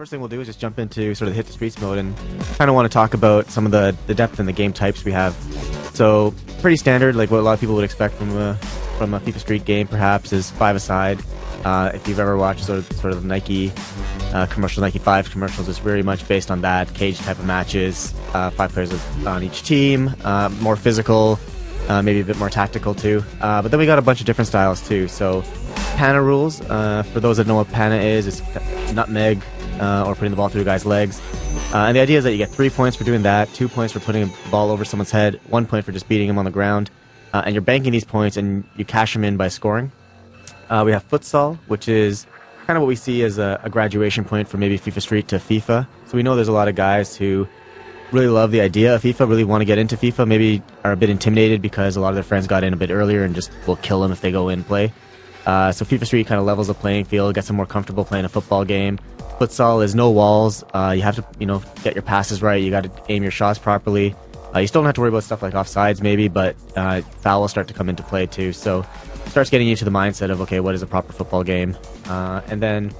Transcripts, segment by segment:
first thing we'll do is just jump into sort of the hit the streets mode and kind of want to talk about some of the depth in the game types we have. So pretty standard, like what a lot of people would expect from a FIFA Street game, perhaps, is 5-a-side. If you've ever watched sort of Nike commercials, Nike 5 commercials, it's very much based on that cage type of matches. 5 players on each team, more physical, maybe a bit more tactical too. But then we got a bunch of different styles too. So Pana rules, for those that know what Pana is nutmeg, or putting the ball through a guy's legs. And the idea is that you get 3 points for doing that, 2 points for putting a ball over someone's head, 1 point for just beating him on the ground. And you're banking these points and you cash them in by scoring. We have futsal, which is kind of what we see as a graduation point from maybe FIFA Street to FIFA. So we know there's a lot of guys who really love the idea of FIFA, really want to get into FIFA, maybe are a bit intimidated because a lot of their friends got in a bit earlier and just will kill them if they go in and play. So FIFA Street kind of levels the playing field, gets them more comfortable playing a football game. Futsal is no walls. You have to, get your passes right. You got to aim your shots properly. You still don't have to worry about stuff like offsides maybe, but fouls start to come into play too. So it starts getting you to the mindset of, okay, what is a proper football game? And then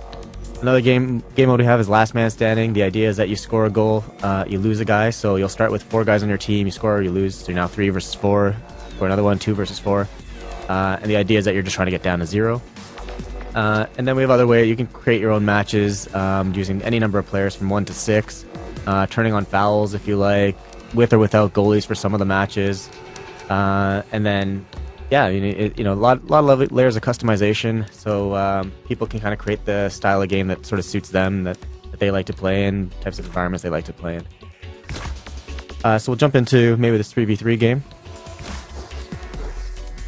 another game mode we have is last man standing. The idea is that you score a goal, you lose a guy. So you'll start with 4 guys on your team. You score, you lose. So you're now 3 versus 4. Or another one, 2 versus 4. And the idea is that you're just trying to get down to 0. And then we have other ways. You can create your own matches using any number of players from 1 to 6. Turning on fouls if you like, with or without goalies for some of the matches. And then, a lot of layers of customization. So people can kind of create the style of game that sort of suits them, that they like to play in, types of environments they like to play in. So we'll jump into maybe this 3v3 game.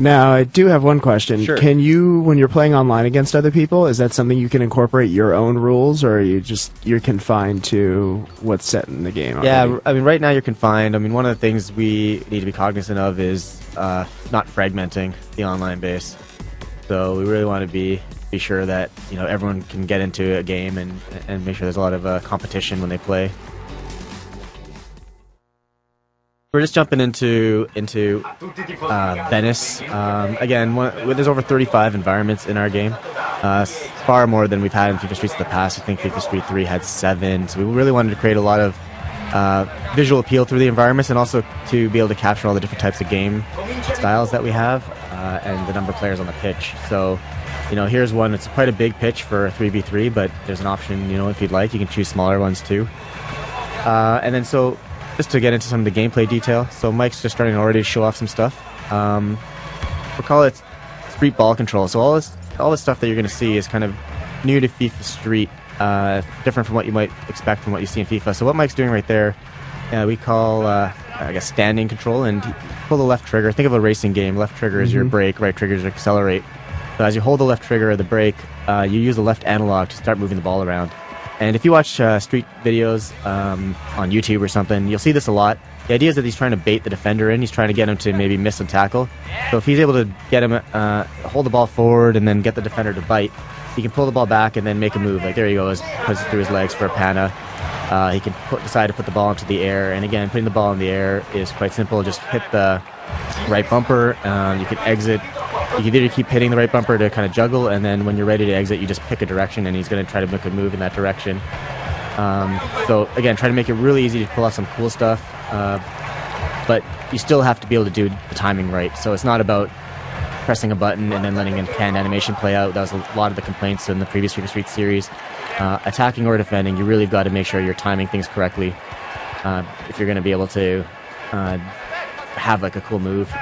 Now, I do have one question. Sure. Can you, when you're playing online against other people, is that something you can incorporate your own rules, or are you're confined to what's set in the game already? Yeah, I mean, right now you're confined. I mean, one of the things we need to be cognizant of is not fragmenting the online base. So we really want to be sure that everyone can get into a game and make sure there's a lot of competition when they play. We're just jumping into Venice. Again, there's over 35 environments in our game. Far more than we've had in FIFA Streets in the past. I think FIFA Street 3 had 7. So we really wanted to create a lot of visual appeal through the environments, and also to be able to capture all the different types of game styles that we have, and the number of players on the pitch. So, here's one. It's quite a big pitch for a 3v3, but there's an option, if you'd like, you can choose smaller ones too. And then just to get into some of the gameplay detail, so Mike's just starting already to show off some stuff. We'll call it street ball control. So all this stuff that you're going to see is kind of new to FIFA Street, different from what you might expect from what you see in FIFA. So what Mike's doing right there, we call, standing control, and pull the left trigger. Think of a racing game. Left trigger is your brake, right trigger is your accelerate. So as you hold the left trigger of the brake, you use the left analog to start moving the ball around. And if you watch street videos on YouTube or something, you'll see this a lot. The idea is that he's trying to bait the defender in. He's trying to get him to maybe miss a tackle. So if he's able to get him, hold the ball forward and then get the defender to bite, he can pull the ball back and then make a move. Like, there he goes, puts it through his legs for a Pana. He can decide to put the ball into the air. And again, putting the ball in the air is quite simple. Just hit the right bumper. You can exit. You can either keep hitting the right bumper to kind of juggle, and then when you're ready to exit, you just pick a direction, and he's going to try to make a move in that direction. So again, try to make it really easy to pull off some cool stuff, but you still have to be able to do the timing right. So it's not about pressing a button and then letting a canned animation play out. That was a lot of the complaints in the previous FIFA Street series. Attacking or defending, you really got to make sure you're timing things correctly if you're going to be able to have like a cool move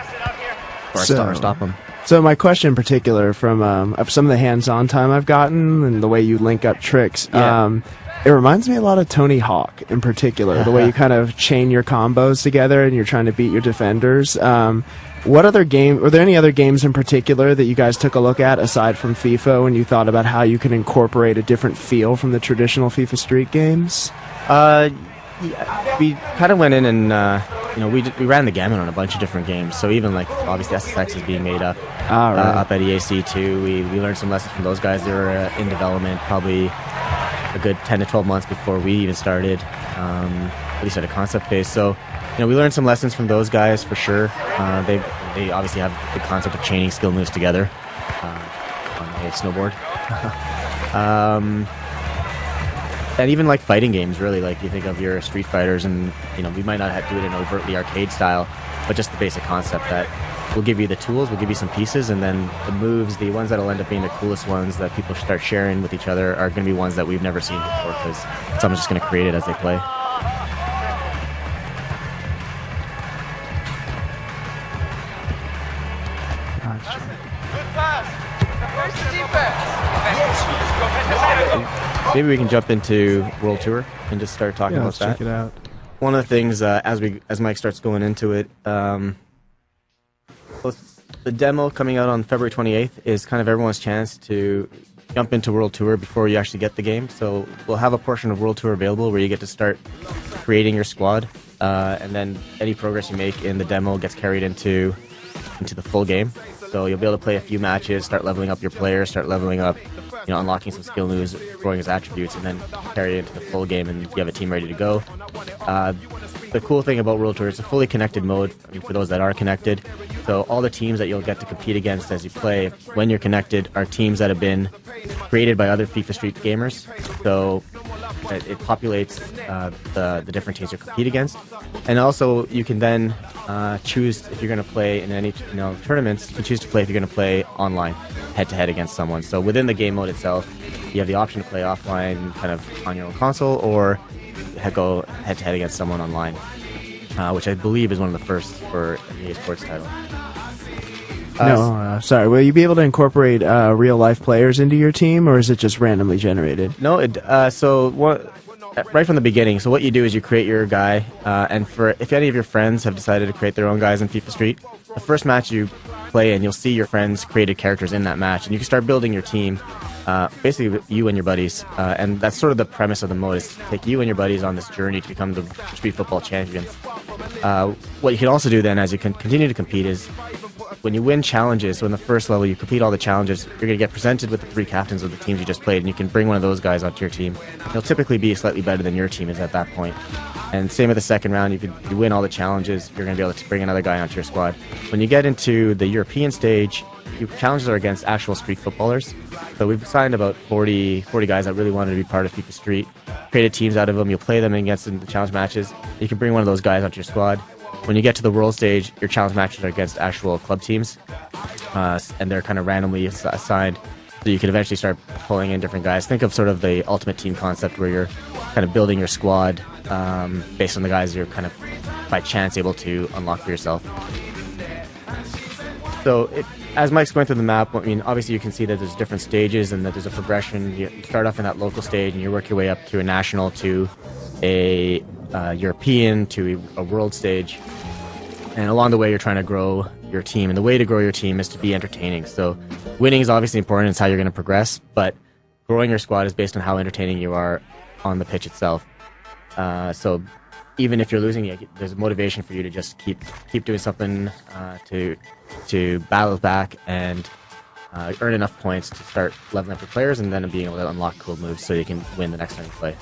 or stop them. So my question in particular, from some of the hands-on time I've gotten and the way you link up tricks, it reminds me a lot of Tony Hawk in particular, the way you kind of chain your combos together and you're trying to beat your defenders. What other game, were there any other games in particular that you guys took a look at aside from FIFA when you thought about how you can incorporate a different feel from the traditional FIFA Street games? We kind of went in and we ran the gamut on a bunch of different games. So even like obviously SSX is being made up up at EAC too. We learned some lessons from those guys. They were in development probably a good 10 to 12 months before we even started, at least at a concept phase. So we learned some lessons from those guys for sure. They obviously have the concept of chaining skill moves together on a snowboard. and even like fighting games, really, like you think of your Street Fighters, and we might not have to do it in overtly arcade style, but just the basic concept that we'll give you the tools, we'll give you some pieces, and then the moves, the ones that'll end up being the coolest ones that people start sharing with each other, are going to be ones that we've never seen before, because someone's just going to create it as they play. Maybe we can jump into World Tour and just start talking about that. Check it out. One of the things, as Mike starts going into it, the demo coming out on February 28th is kind of everyone's chance to jump into World Tour before you actually get the game. So we'll have a portion of World Tour available where you get to start creating your squad, and then any progress you make in the demo gets carried into the full game. So you'll be able to play a few matches, start leveling up your players, start leveling up, unlocking some skill moves, growing his attributes, and then carry it into the full game, and you have a team ready to go. The cool thing about World Tour is a fully connected mode, for those that are connected. So all the teams that you'll get to compete against as you play, when you're connected, are teams that have been created by other FIFA Street gamers. So it populates the different teams you compete against. And also, you can then choose if you're going to play in any tournaments. You can choose to play if you're going to play online, head-to-head against someone. So within the game mode itself, you have the option to play offline, kind of on your own console, or go head-to-head against someone online, which I believe is one of the first for an EA Sports title. Sorry. Will you be able to incorporate real-life players into your team, or is it just randomly generated? No. Right from the beginning. So what you do is you create your guy, and if any of your friends have decided to create their own guys in FIFA Street, the first match you play in, you'll see your friends' created characters in that match, and you can start building your team. Basically, you and your buddies, and that's sort of the premise of the mode, is to take you and your buddies on this journey to become the Street Football champions. What you can also do then, as you can continue to compete, is when you win challenges, so in the first level you complete all the challenges, you're going to get presented with the 3 captains of the teams you just played, and you can bring one of those guys onto your team. They'll typically be slightly better than your team is at that point. And same with the second round, if you win all the challenges, you're going to be able to bring another guy onto your squad. When you get into the European stage, your challenges are against actual street footballers. So we've signed about 40 guys that really wanted to be part of FIFA Street, created teams out of them, you'll play them against the challenge matches, you can bring one of those guys onto your squad. When you get to the world stage, your challenge matches are against actual club teams, and they're kind of randomly assigned, so you can eventually start pulling in different guys. Think of sort of the Ultimate Team concept, where you're kind of building your squad based on the guys you're kind of by chance able to unlock for yourself. So as Mike's going through the map, obviously you can see that there's different stages and that there's a progression. You start off in that local stage and you work your way up to a national, to a European, to a world stage. And along the way, you're trying to grow your team. And the way to grow your team is to be entertaining. So winning is obviously important. It's how you're going to progress. But growing your squad is based on how entertaining you are on the pitch itself. So even if you're losing, there's motivation for you to just keep doing something to battle back and earn enough points to start leveling up your players, and then being able to unlock cool moves so you can win the next time you play.